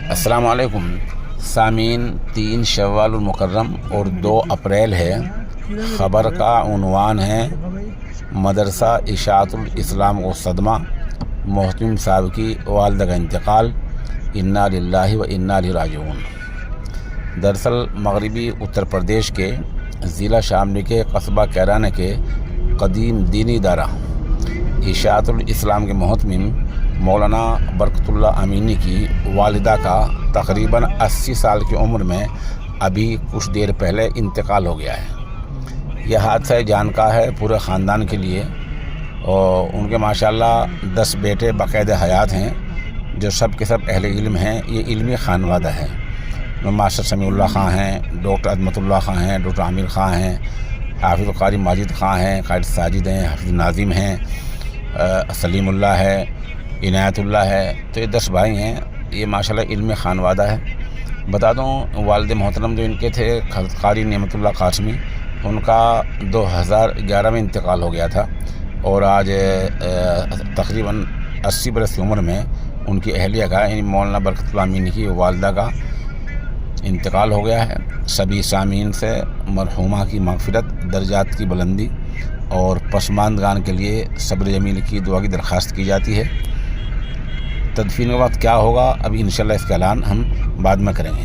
السلام علیکم سامعین، 3 شوال المکرم اور 2 اپریل ہے۔ خبر کا عنوان ہے مدرسہ اشاعت الاسلام و صدمہ، محتمم صاحب کی والدہ کا انتقال، انا للہ و انا الیہ راجعون۔ دراصل مغربی اتر پردیش کے ضلع شاملی کے قصبہ کیرانہ کے قدیم دینی ادارہ اشاعت الاسلام کے محتمم مولانا برکت اللہ امینی کی والدہ کا تقریباً 80 سال کی عمر میں ابھی کچھ دیر پہلے انتقال ہو گیا ہے۔ یہ حادثہ جان کا ہے پورے خاندان کے لیے، اور ان کے ماشاءاللہ 10 بیٹے باقاعدہ حیات ہیں جو سب کے سب اہل علم ہیں۔ یہ علمی خانوادہ ہے۔ ماسٹر سمیع اللہ خان ہیں، ڈاکٹر عظمت اللہ خان ہیں، ڈاکٹر عامر خان ہیں، حافظ قاری ماجد خان ہیں، قائد ساجد ہیں، حافظ ناظم ہیں، سلیم اللہ ہے، عنایت اللہ ہے۔ تو یہ 10 بھائی ہیں۔ یہ ماشاءاللہ علمی خانوادہ ہے۔ بتا دوں والد محترم جو ان کے تھے قاری نعمت اللہ قاسمی، ان کا 2011 میں انتقال ہو گیا تھا، اور آج تقریباً 80 برس کی عمر میں ان کی اہلیہ کا یعنی مولانا برکت اللہ امینی کی والدہ کا انتقال ہو گیا ہے۔ سبھی سامعین سے مرحومہ کی مغفرت، درجات کی بلندی اور پسماندگان کے لیے صبر جمیل کی دعا کی درخواست کی جاتی ہے۔ تدفین کے بعد کیا ہوگا ابھی انشاءاللہ اس کا اعلان ہم بعد میں کریں گے۔